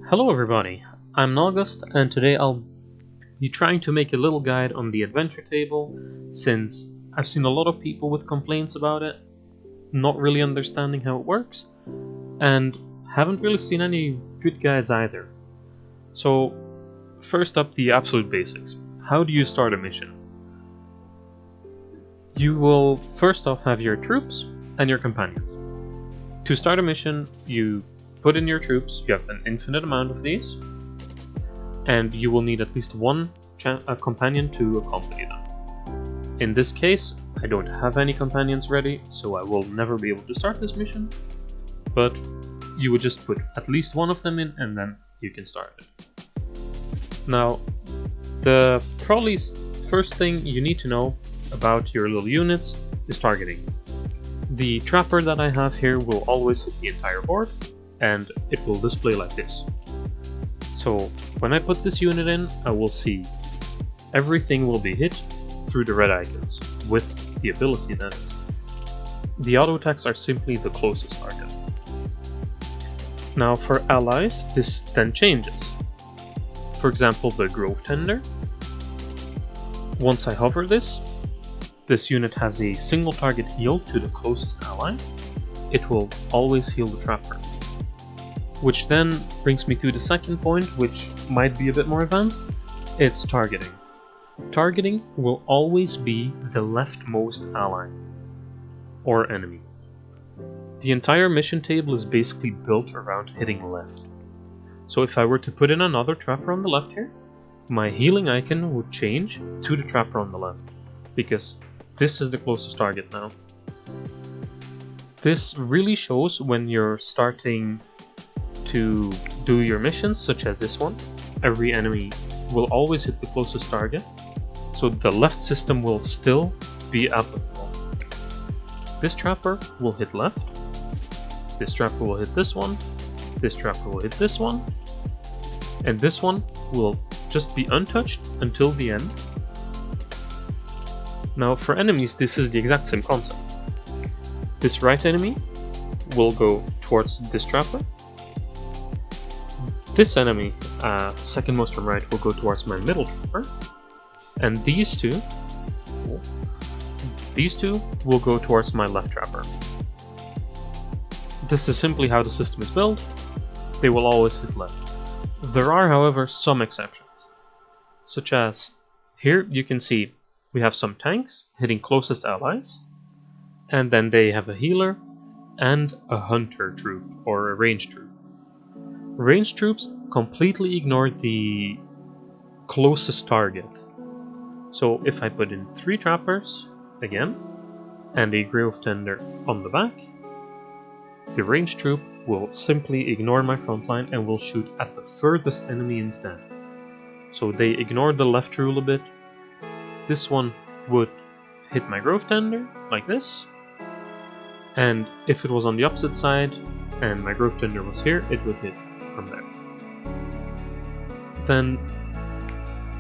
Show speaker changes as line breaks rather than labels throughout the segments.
Hello everybody, I'm Nalgust, and today I'll be trying to make a little guide on the adventure table, since I've seen a lot of people with complaints about it, not really understanding how it works, and haven't really seen any good guides either. So first up, the absolute basics. How do you start a mission? You will first off have your troops and your companions. To start a mission, you put in your troops. You have an infinite amount of these, and you will need at least one companion to accompany them. In this case, I don't have any companions ready, so I will never be able to start this mission, but you would just put at least one of them in, and then you can start it. Now, the probably first thing you need to know about your little units is targeting. The trapper that I have here will always hit the entire board, and it will display like this. So when I put this unit in, I will see everything will be hit through the red icons, with the ability that is. The auto attacks are simply the closest target. Now for allies, this then changes. For example, the Grove Tender. Once I hover this unit has a single target heal to the closest ally. It will always heal the trapper. Which then brings me to the second point, which might be a bit more advanced. It's targeting. Targeting will always be the leftmost ally or enemy. The entire mission table is basically built around hitting left. So if I were to put in another trapper on the left here, my healing icon would change to the trapper on the left, because this is the closest target now. This really shows when you're starting to do your missions, such as this one. Every enemy will always hit the closest target, so the left system will still be applicable. This trapper will hit left, this trapper will hit this one, this trapper will hit this one, and this one will just be untouched until the end. Now for enemies, this is the exact same concept. This right enemy will go towards this trapper. This enemy, second most from right, will go towards my middle trapper, and these two will go towards my left trapper. This is simply how the system is built. They will always hit left. There are, however, some exceptions, such as here you can see we have some tanks hitting closest allies, and then they have a healer and a hunter troop or a ranged troop. Ranged troops completely ignore the closest target. So if I put in 3 trappers, again, and a Grove Tender on the back, the ranged troop will simply ignore my front line and will shoot at the furthest enemy instead. So they ignore the left rule a bit. This one would hit my Grove Tender, like this, and if it was on the opposite side and my Grove Tender was here, it would hit from there. Then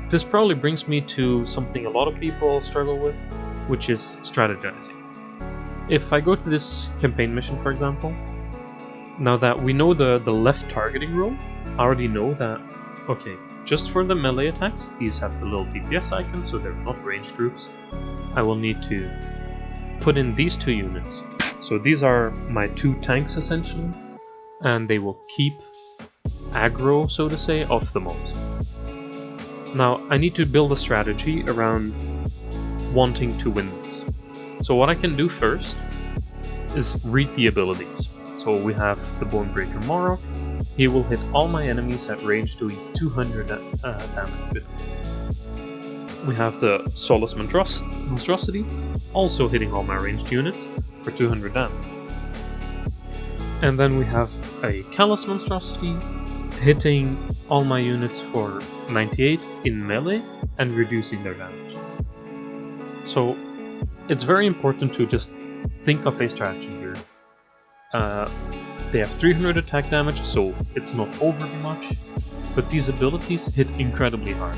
this probably brings me to something a lot of people struggle with, which is strategizing. If I go to this campaign mission, for example, now that we know the left targeting rule, I already know that, okay, just for the melee attacks, these have the little DPS icon, so they're not ranged troops. I will need to put in these 2 units. So these are my 2 tanks essentially, and they will keep aggro, so to say, off the most. Now I need to build a strategy around wanting to win this. So what I can do first is read the abilities. So we have the Bonebreaker Morok. He will hit all my enemies at range doing 200 damage. We have the Soulless Monstrosity, also hitting all my ranged units for 200 damage. And then we have a Callous Monstrosity, hitting all my units for 98 in melee and reducing their damage. So it's very important to just think of a strategy here. They have 300 attack damage, so it's not overly much, but these abilities hit incredibly hard.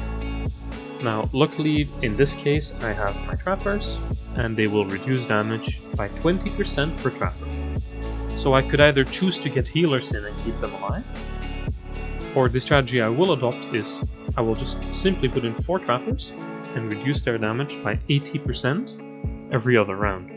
Now, luckily, in this case, I have my trappers, and they will reduce damage by 20% per trapper. So I could either choose to get healers in and keep them alive, or the strategy I will adopt is I will just simply put in 4 trappers and reduce their damage by 80% every other round,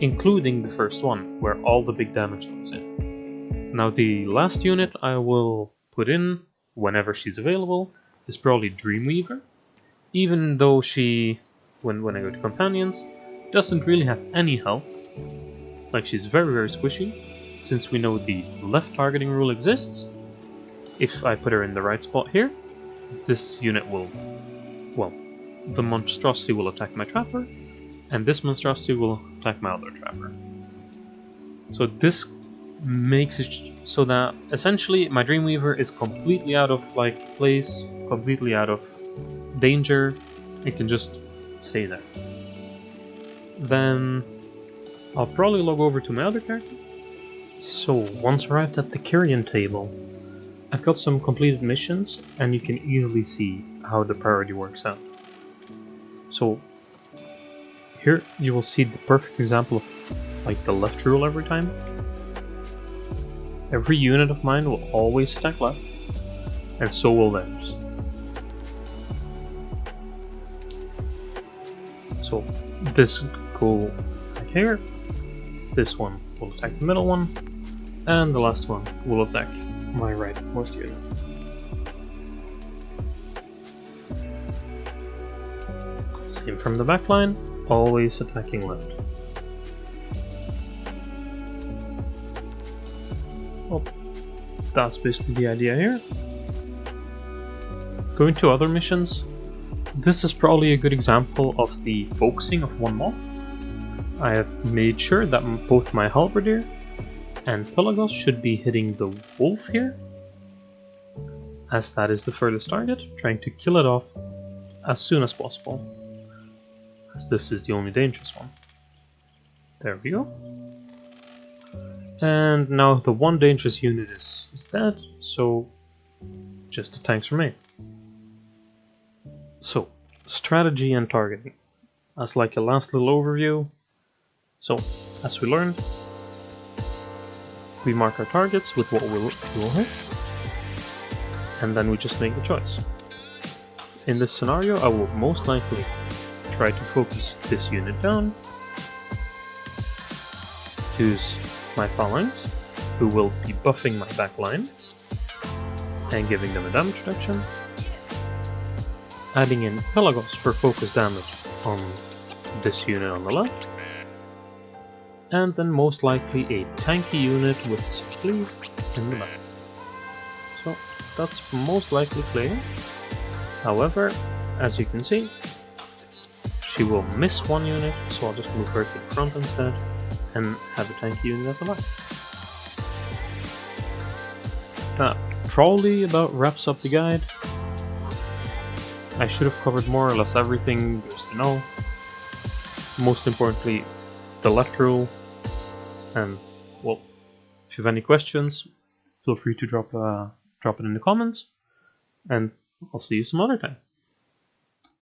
including the first one, where all the big damage comes in. Now the last unit I will put in, whenever she's available, is probably Dreamweaver, even though she, when I go to Companions, doesn't really have any health. Like, she's very squishy, since we know the left targeting rule exists. If I put her in the right spot here, this unit will, well, the monstrosity will attack my trapper, and this monstrosity will attack my other trapper. So this makes it so that essentially my Dreamweaver is completely out of place, completely out of danger. It can just stay there. Then I'll probably log over to my other character. So once arrived at the Kyrian table, I've got some completed missions, and you can easily see how the priority works out. So here you will see the perfect example of the left rule every time. Every unit of mine will always attack left, and so will theirs. So this will attack here, this one will attack the middle one, and the last one will attack my rightmost unit. Same from the back line, always attacking left. Well, that's basically the idea here. Going to other missions, this is probably a good example of the focusing of one mob. I have made sure that both my Halberdier and Pelagos should be hitting the wolf here, as that is the furthest target, trying to kill it off as soon as possible, as this is the only dangerous one. There we go. And now the one dangerous unit is dead, so just the tanks remain. So, strategy and targeting. As a last little overview. So, as we learned, we mark our targets with what we will hit, and then we just make the choice. In this scenario, I will most likely try to focus this unit down, use my phalanx, who will be buffing my back line and giving them a damage reduction, adding in Pelagos for focus damage on this unit on the left, and then most likely a tanky unit with Cleave in the back. So that's most likely playing. However, as you can see, she will miss one unit, so I'll just move her to the front instead and have a tanky unit at the back. That probably about wraps up the guide. I should have covered more or less everything there's to know. Most importantly, the left rule. And well, if you have any questions, feel free to drop it in the comments, and I'll see you some other time.